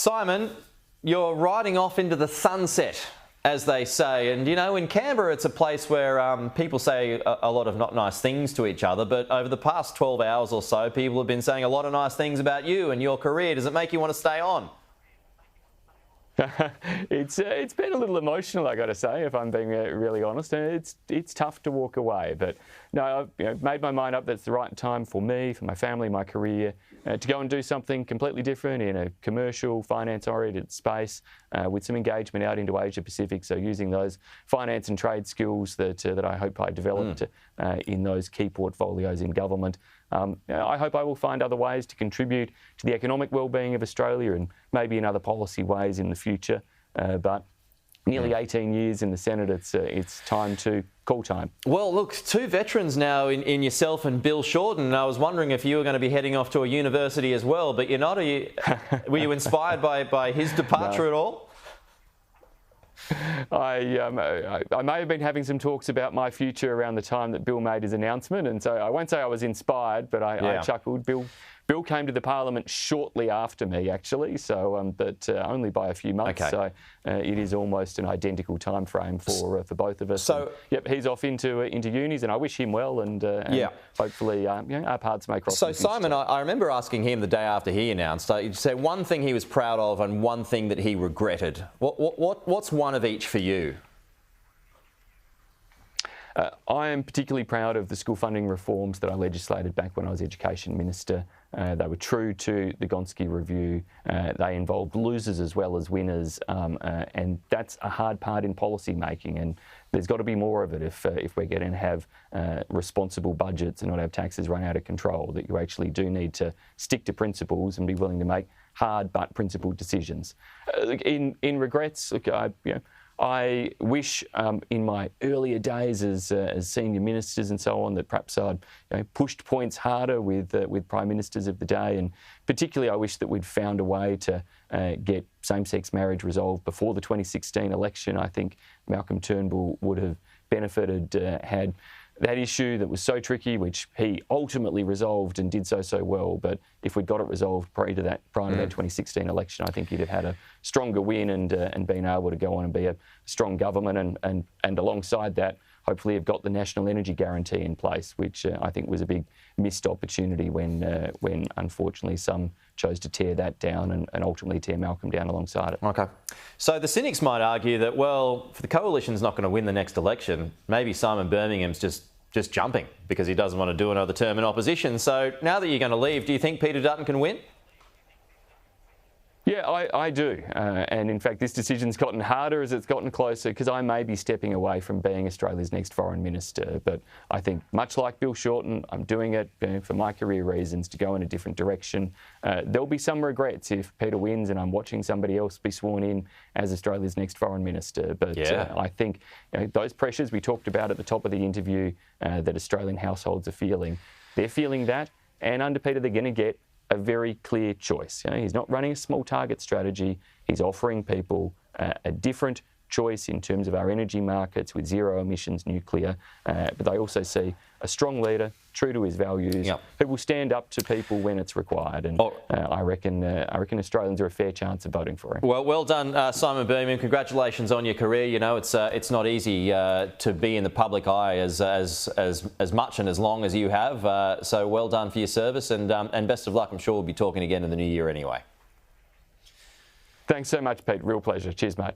Simon, you're riding off into the sunset, as they say. And, you know, in Canberra, it's a place where people say a lot of not nice things to each other. But over the past 12 hours or so, people have been saying a lot of nice things about you and your career. Does it make you want to stay on? It's been a little emotional, I got to say, if I'm being really honest. And it's tough to walk away, but no, I've made my mind up that it's the right time for me, for my family, my career, to go and do something completely different in a commercial, finance-oriented space with some engagement out into Asia Pacific. So using those finance and trade skills that I hope I developed in those key portfolios in government. I hope I will find other ways to contribute to the economic well-being of Australia and maybe in other policy ways in the future. But nearly 18 years in the Senate, it's time to call time. Well, look, two veterans now in yourself and Bill Shorten. I was wondering if you were going to be heading off to a university as well, but you're not. Were you inspired by his departure at all? I may have been having some talks about my future around the time that Bill made his announcement, and so I won't say I was inspired, but I chuckled. Bill came to the Parliament shortly after me, actually, so but only by a few months. Okay. So it is almost an identical time frame for both of us. So yep, he's off into unis, and I wish him well, and hopefully our paths may cross. So Simon, I remember asking him the day after he announced. You said one thing he was proud of and one thing that he regretted. What's one of each for you? I am particularly proud of the school funding reforms that I legislated back when I was Education Minister. They were true to the Gonski Review. They involved losers as well as winners, and that's a hard part in policy making. And there's got to be more of it if we're going to have responsible budgets and not have taxes run out of control. That you actually do need to stick to principles and be willing to make hard but principled decisions. In regrets, look, I wish in my earlier days as senior ministers and so on that perhaps I'd pushed points harder with prime ministers of the day, and particularly I wish that we'd found a way to get same-sex marriage resolved before the 2016 election. I think Malcolm Turnbull would have benefited had that issue that was so tricky, which he ultimately resolved and did so well. But if we'd got it resolved prior to that 2016 election, I think he'd have had a stronger win and been able to go on and be a strong government. And alongside that, hopefully have got the national energy guarantee in place, which I think was a big missed opportunity when unfortunately some chose to tear that down and ultimately tear Malcolm down alongside it. Okay. So the cynics might argue that, well, if the coalition's not going to win the next election, maybe Simon Birmingham's just jumping because he doesn't want to do another term in opposition. So now that you're going to leave, do you think Peter Dutton can win? Yeah, I do. And in fact, this decision's gotten harder as it's gotten closer because I may be stepping away from being Australia's next foreign minister. But I think, much like Bill Shorten, I'm doing it for my career reasons to go in a different direction. There'll be some regrets if Peter wins and I'm watching somebody else be sworn in as Australia's next foreign minister. But I think those pressures we talked about at the top of the interview that Australian households are feeling, they're feeling that. And under Peter, they're going to get a very clear choice. He's not running a small target strategy. He's offering people a different choice in terms of our energy markets with zero emissions nuclear. But they also see a strong leader, true to his values, who will stand up to people when it's required. And I reckon Australians are a fair chance of voting for him. Well done, Simon Birmingham. Congratulations on your career. You know, it's not easy to be in the public eye as much and as long as you have. So well done for your service, and best of luck. I'm sure we'll be talking again in the new year anyway. Thanks so much, Pete. Real pleasure. Cheers, mate.